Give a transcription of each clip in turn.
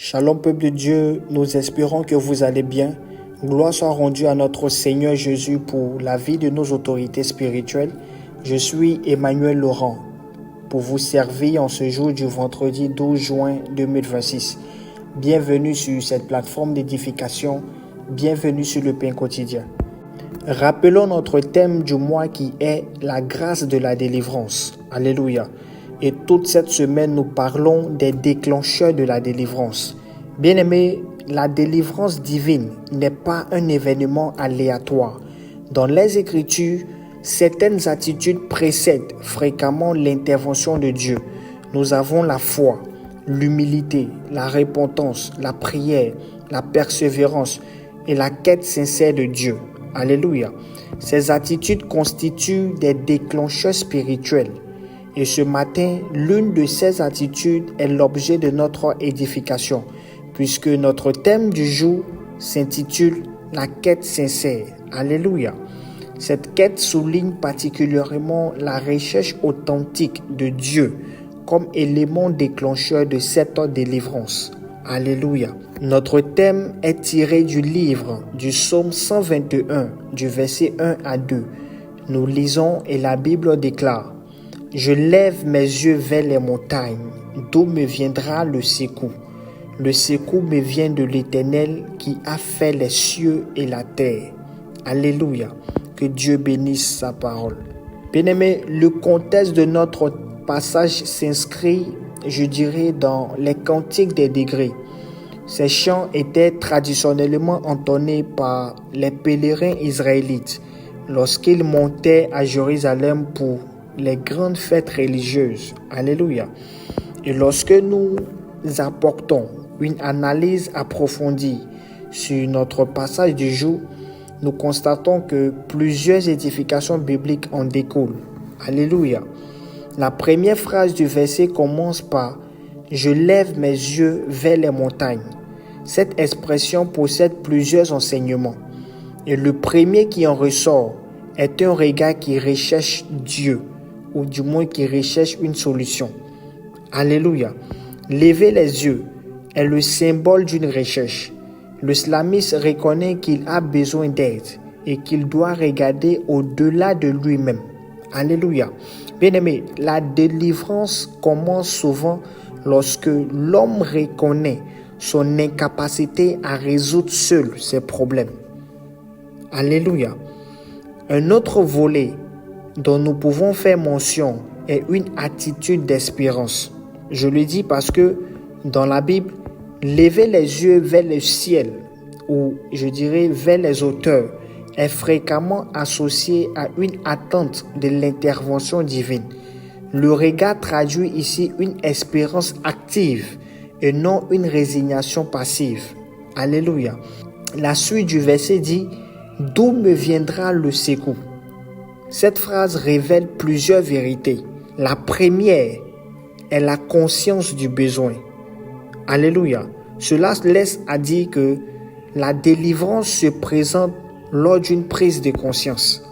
Shalom peuple de Dieu, nous espérons que vous allez bien. Gloire soit rendue à notre Seigneur Jésus pour la vie de nos autorités spirituelles. Je suis Emmanuel Laurent pour vous servir en ce jour du vendredi 12 juin 2026. Bienvenue sur cette plateforme d'édification, bienvenue sur le pain quotidien. Rappelons notre thème du mois qui est la grâce de la délivrance. Alléluia. Et toute cette semaine, nous parlons des déclencheurs de la délivrance. Bien-aimés, la délivrance divine n'est pas un événement aléatoire. Dans les Écritures, certaines attitudes précèdent fréquemment l'intervention de Dieu. Nous avons la foi, l'humilité, la repentance, la prière, la persévérance et la quête sincère de Dieu. Alléluia. Ces attitudes constituent des déclencheurs spirituels. Et ce matin, l'une de ces attitudes est l'objet de notre édification, puisque notre thème du jour s'intitule « La quête sincère ». Alléluia. Cette quête souligne particulièrement la recherche authentique de Dieu comme élément déclencheur de cette délivrance. Alléluia. Notre thème est tiré du livre du psaume 121, du verset 1 à 2. Nous lisons et la Bible déclare: Je lève mes yeux vers les montagnes, d'où me viendra le secours. Le secours me vient de l'Éternel qui a fait les cieux et la terre. Alléluia. Que Dieu bénisse sa parole. Bien-aimés, le contexte de notre passage s'inscrit, je dirais, dans les cantiques des degrés. Ces chants étaient traditionnellement entonnés par les pèlerins israélites lorsqu'ils montaient à Jérusalem pour les grandes fêtes religieuses. Alléluia. Et lorsque nous apportons une analyse approfondie sur notre passage du jour, nous constatons que plusieurs édifications bibliques en découlent. Alléluia. La première phrase du verset commence par « Je lève mes yeux vers les montagnes ». Cette expression possède plusieurs enseignements. Et le premier qui en ressort est un regard qui recherche Dieu, ou du moins qui recherche une solution. Alléluia. Lever les yeux est le symbole d'une recherche. Le slamiste reconnaît qu'il a besoin d'aide et qu'il doit regarder au-delà de lui-même. Alléluia. Bien-aimé, la délivrance commence souvent lorsque l'homme reconnaît son incapacité à résoudre seul ses problèmes. Alléluia. Un autre volet dont nous pouvons faire mention est une attitude d'espérance. Je le dis parce que dans la Bible, lever les yeux vers le ciel, ou je dirais vers les hauteurs, est fréquemment associé à une attente de l'intervention divine. Le regard traduit ici une espérance active et non une résignation passive. Alléluia. La suite du verset dit « D'où me viendra le secours ?» Cette phrase révèle plusieurs vérités. La première est la conscience du besoin. Alléluia. Cela laisse à dire que la délivrance se présente lors d'une prise de conscience.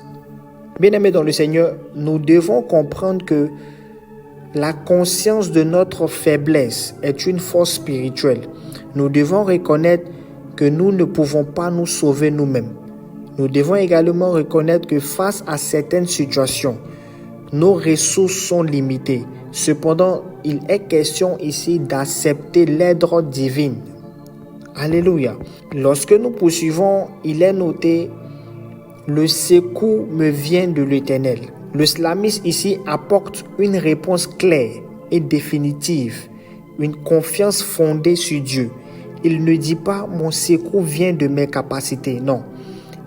Bien-aimés dans le Seigneur, nous devons comprendre que la conscience de notre faiblesse est une force spirituelle. Nous devons reconnaître que nous ne pouvons pas nous sauver nous-mêmes. Nous devons également reconnaître que face à certaines situations, nos ressources sont limitées. Cependant, il est question ici d'accepter l'aide divine. Alléluia. Lorsque nous poursuivons, il est noté « Le secours me vient de l'Éternel ». Le slamiste ici apporte une réponse claire et définitive, une confiance fondée sur Dieu. Il ne dit pas « Mon secours vient de mes capacités ». Non.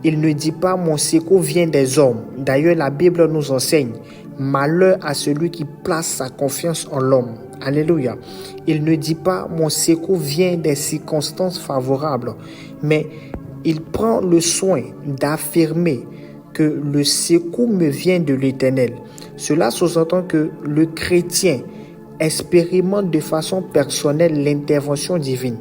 Il ne dit pas « Mon secours vient des hommes ». D'ailleurs, la Bible nous enseigne « Malheur à celui qui place sa confiance en l'homme ». Alléluia. Il ne dit pas « Mon secours vient des circonstances favorables », mais il prend le soin d'affirmer que le secours me vient de l'Éternel. Cela sous-entend que le chrétien expérimente de façon personnelle l'intervention divine.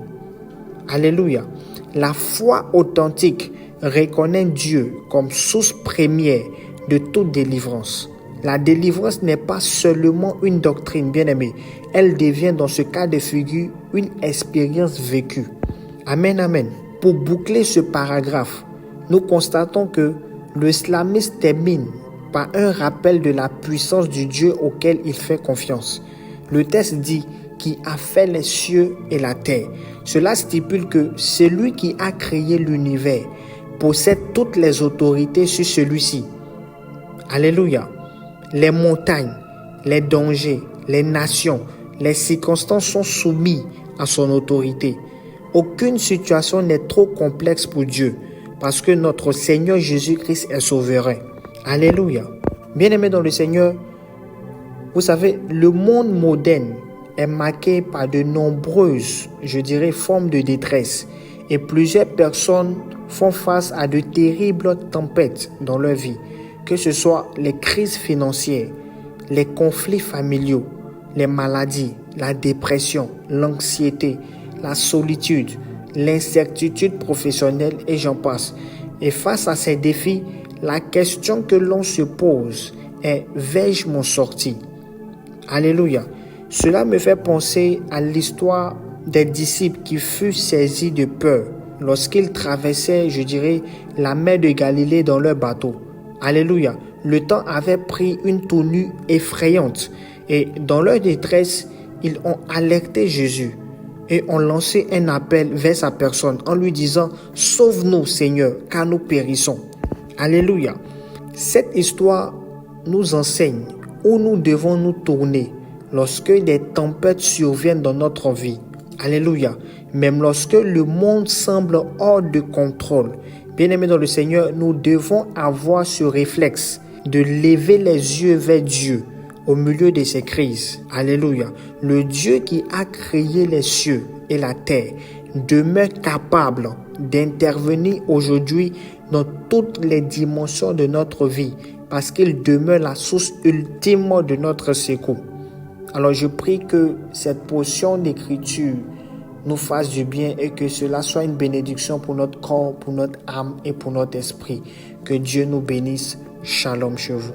Alléluia. La foi authentique reconnaît Dieu comme source première de toute délivrance. La délivrance n'est pas seulement une doctrine, bien-aimé. Elle devient dans ce cas de figure une expérience vécue. Amen, amen. Pour boucler ce paragraphe, nous constatons que l'islamisme termine par un rappel de la puissance du Dieu auquel il fait confiance. Le texte dit qui a fait les cieux et la terre. Cela stipule que celui qui a créé l'univers possède toutes les autorités sur celui-ci. Alléluia. Les montagnes, les dangers, les nations, les circonstances sont soumis à son autorité. Aucune situation n'est trop complexe pour Dieu parce que notre Seigneur Jésus-Christ est souverain. Alléluia. Bien-aimés dans le Seigneur, vous savez, le monde moderne est marqué par de nombreuses, formes de détresse. Et plusieurs personnes font face à de terribles tempêtes dans leur vie, que ce soit les crises financières, les conflits familiaux, les maladies, la dépression, l'anxiété, la solitude, l'incertitude professionnelle et j'en passe. Et face à ces défis, la question que l'on se pose est « vais-je m'en sortir ?» Alléluia. Cela me fait penser à l'histoire des disciples qui furent saisis de peur lorsqu'ils traversaient, la mer de Galilée dans leur bateau. Alléluia. Le temps avait pris une tournure effrayante et dans leur détresse, ils ont alerté Jésus et ont lancé un appel vers sa personne en lui disant « Sauve-nous Seigneur, car nous périssons ». Alléluia. Cette histoire nous enseigne où nous devons nous tourner lorsque des tempêtes surviennent dans notre vie. Alléluia. Même lorsque le monde semble hors de contrôle. Bien-aimés dans le Seigneur, nous devons avoir ce réflexe de lever les yeux vers Dieu au milieu de ces crises. Alléluia. Le Dieu qui a créé les cieux et la terre demeure capable d'intervenir aujourd'hui dans toutes les dimensions de notre vie parce qu'il demeure la source ultime de notre secours. Alors je prie que cette portion d'écriture nous fasse du bien et que cela soit une bénédiction pour notre corps, pour notre âme et pour notre esprit. Que Dieu nous bénisse. Shalom chez vous.